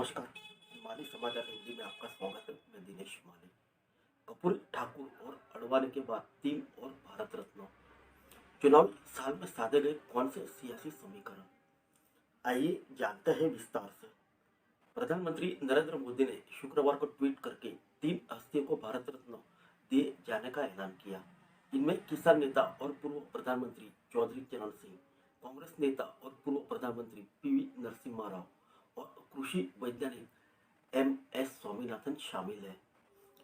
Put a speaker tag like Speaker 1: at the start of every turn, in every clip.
Speaker 1: नमस्कार। माली समाचार हिंदी में आपका स्वागत है। मैं दिनेश माली। कपूर, ठाकुर और अडवाणी के बाद टीम और भारत रत्न चुनावी साल में साधे गए कौन से सियासी समीकरण, आइए जानते हैं विस्तार से। प्रधानमंत्री नरेंद्र मोदी ने शुक्रवार को ट्वीट करके तीन हस्तियों को भारत रत्न दिए जाने का ऐलान किया। इनमें किसान नेता और पूर्व प्रधानमंत्री चौधरी चरण सिंह, कांग्रेस नेता और पूर्व प्रधानमंत्री पीवी नरसिम्हा राव और कृषि वैज्ञानिक एम.एस. स्वामीनाथन शामिल हैं।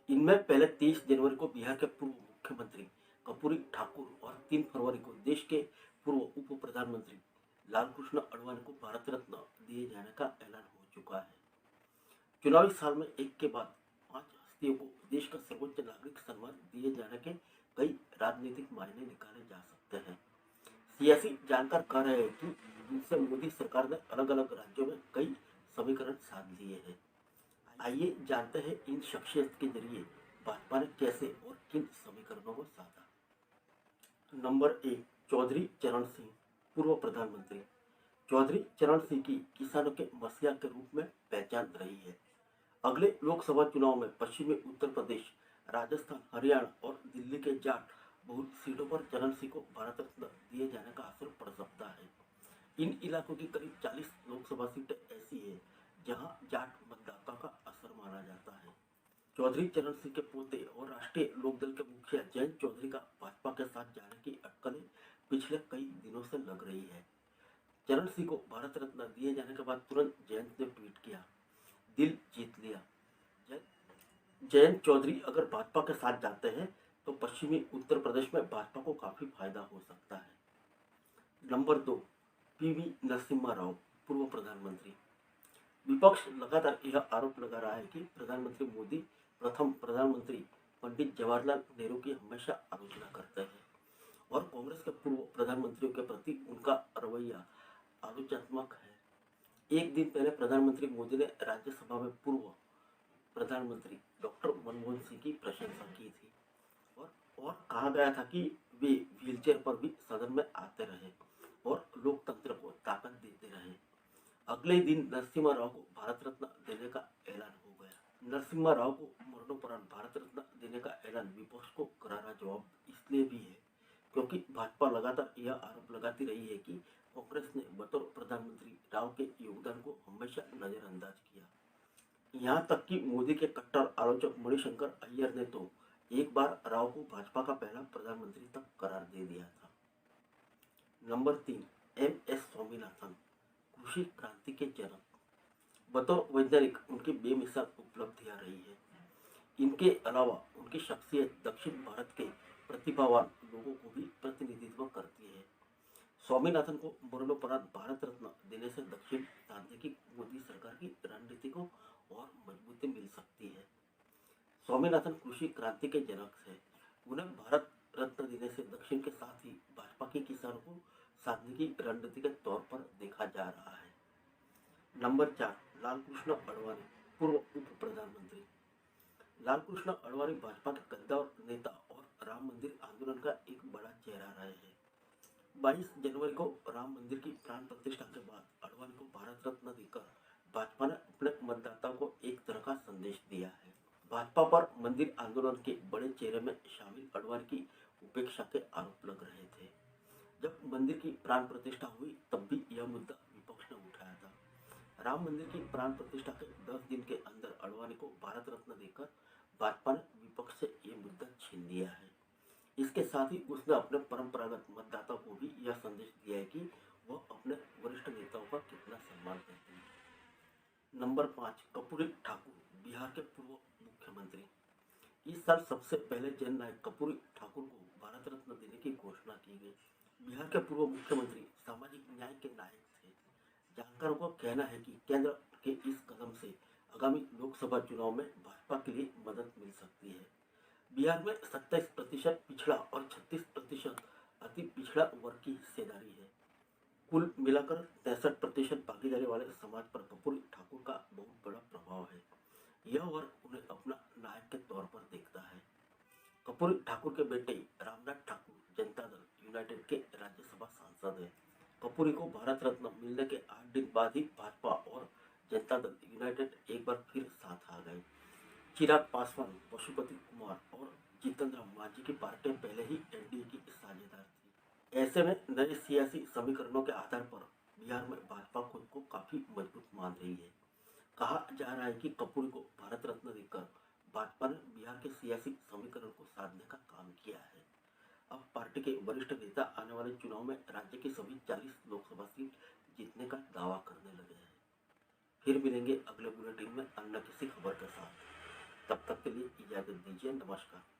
Speaker 1: इनमें पहले 23 जनवरी को बिहार के पूर्व मुख्यमंत्री कर्पूरी ठाकुर और 3 फरवरी को देश के पूर्व उप प्रधानमंत्री लालकृष्ण अडवाणी को भारत रत्न दिए जाने का ऐलान हो चुका है। चुनावी साल में एक के बाद 5 हस्तियों को देश का सर्वोच्च नागरिक सम्मान दिए जाने के कई राजनीतिक मायने निकाले जा सकते हैं। सियासी जानकार कह रहे हैं कि इनसे मोदी सरकार ने अलग अलग राज्यों में कई समीकरण साध लिए हैं। आइए जानते हैं इन शख्सियत के जरिए भाजपा ने कैसे और किन समीकरणों को साधा। नंबर 1, चौधरी चरण सिंह, पूर्व प्रधानमंत्री। चौधरी चरण सिंह की किसानों के मसीहा के रूप में पहचान रही है। अगले लोकसभा चुनाव में पश्चिमी उत्तर प्रदेश, राजस्थान, हरियाणा और दिल्ली के जाट बहुत सीटों पर चरण सिंह को भारत रत्न दिए जाने का असर पड़ सकता है। इन इलाकों की करीब 40 लोकसभा सीटें ऐसी है जहां जाट मतदाता का असर माना जाता है। चौधरी चरण सिंह के पोते और राष्ट्रीय लोकदल के मुखिया जयंत चौधरी का भाजपा के साथ जाने की अटकलें पिछले कई दिनों से लग रही है। चरण सिंह को भारत रत्न दिए जाने के बाद तुरंत जयंत ने ट्वीट किया, दिल जीत लिया। जयंत चौधरी अगर भाजपा के साथ जाते हैं तो पश्चिमी उत्तर प्रदेश में भाजपा को काफी फायदा हो सकता है। नंबर 2, पीवी नरसिम्हा राव, पूर्व प्रधानमंत्री। विपक्ष लगातार यह आरोप लगा रहा है कि प्रधानमंत्री मोदी प्रथम प्रधानमंत्री पंडित जवाहरलाल नेहरू की हमेशा आलोचना करते हैं और कांग्रेस के पूर्व प्रधानमंत्रियों के प्रति उनका रवैया आलोचनात्मक है। एक दिन पहले प्रधानमंत्री मोदी ने राज्यसभा में पूर्व प्रधानमंत्री डॉक्टर मनमोहन सिंह की प्रशंसा की थी और कहा गया था कि वे व्हीलचेयर पर भी सदन में आते रहे और लोकतंत्र को ताकत देते रहे। अगले दिन नरसिम्हा राव को भारत रत्न देने का ऐलान हो गया। नरसिम्हा राव को मरणोपरांत भारत रत्न देने का ऐलान विपक्ष को करारा जवाब इसलिए भी है क्योंकि भाजपा लगातार यह आरोप लगाती रही है कि कांग्रेस ने बतौर प्रधानमंत्री राव के योगदान को हमेशा नजरअंदाज किया। यहाँ तक कि मोदी के कट्टर आलोचक मणिशंकर अय्यर ने तो एक बार राव को भाजपा का पहला प्रधानमंत्री तक करार दे दिया था। Number 3, MS. स्वामीनाथन, कृषि क्रांति के जनक। बतौर वैज्ञानिक उनकी बेमिसाल उपलब्धियां रही है। इनके अलावा उनकी शख्सियत दक्षिण भारत के प्रतिभावान लोगों को भी प्रतिनिधित्व करती है। स्वामीनाथन को मरणोपरांत भारत रत्न देने से दक्षिण जानते कि मोदी सरकार की रणनीति को और मजबूती मिल सकती है। स्वामीनाथन कृषि क्रांति के जनक है। उन्हें भारत रत्न देने से दक्षिण के साथ ही भाजपा के किसानों को साधने की रणनीति के तौर पर देखा जा रहा है। नंबर 4, लालकृष्ण अडवाणी, पूर्व उप प्रधानमंत्री। लालकृष्ण अडवाणी भाजपा के कद्दावर नेता और राम मंदिर आंदोलन का एक बड़ा चेहरा रहे हैं। 22 जनवरी को राम मंदिर की प्राण प्रतिष्ठा के बाद अडवाणी को भारत रत्न देकर भाजपा ने अपने मतदाताओं को एक तरह का संदेश दिया है। भाजपा पर मंदिर आंदोलन के बड़े चेहरे में शामिल अडवाणी की उपेक्षा के आरोप लग रहे थे। जब मंदिर की प्राण प्रतिष्ठा हुई तब भी यह मुद्दा विपक्ष ने उठाया था। राम मंदिर की प्राण प्रतिष्ठा के 10 दिन के अंदर अडवाणी को भारत रत्न देकर भाजपा ने विपक्ष से ये मुद्दा छीन लिया है। इसके साथ ही उसने अपने परंपरागत मतदाताओं को भी यह संदेश दिया है कि वह अपने वरिष्ठ नेताओं का कितना सम्मान करते हैं। नंबर 5, कर्पूरी ठाकुर, बिहार के पूर्व मुख्यमंत्री। इस साल सबसे पहले जननायक कर्पूरी ठाकुर को भारत रत्न देने की घोषणा की गई। बिहार के पूर्व मुख्यमंत्री सामाजिक न्याय के नायक थे। जानकारों का कहना है कि केंद्र के इस कदम से आगामी लोकसभा चुनाव में भाजपा के लिए मदद मिल सकती है। बिहार में 27% पिछड़ा और 36% अति पिछड़ा वर्ग की हिस्सेदारी है। कुल मिलाकर 63% भागीदारी वाले समाज पर कर्पूरी ठाकुर का बहुत बड़ा प्रभाव है। यह वर्ग उन्हें अपना नायक के तौर पर देखता है। कर्पूरी ठाकुर के बेटे रामनाथ ठाकुर जनता दल यूनाइटेड के राज्यसभा सांसद हैं। कर्पूरी को भारत रत्न मिलने के 8 दिन बाद ही भाजपा और जनता दल यूनाइटेड एक बार फिर साथ आ गए। चिराग पासवान, पशुपति कुमार और जितेंद्र मांझी की पार्टियां पहले ही एनडीए की साझेदार थी। ऐसे में नए सियासी समीकरणों के आधार पर बिहार में भाजपा खुद को काफी मजबूत मान रही है। कहा जा रहा है कि कपूरी को भारत रत्न देकर भाजपा ने बिहार के सियासी समीकरण को साधने का काम किया है। अब पार्टी के वरिष्ठ नेता आने वाले चुनाव में राज्य की सभी 40 लोकसभा सीट जीतने का दावा करने लगे हैं। फिर मिलेंगे अगले बुलेटिन में अन्य किसी खबर के साथ। तब तक के लिए इजाजत दीजिए। नमस्कार।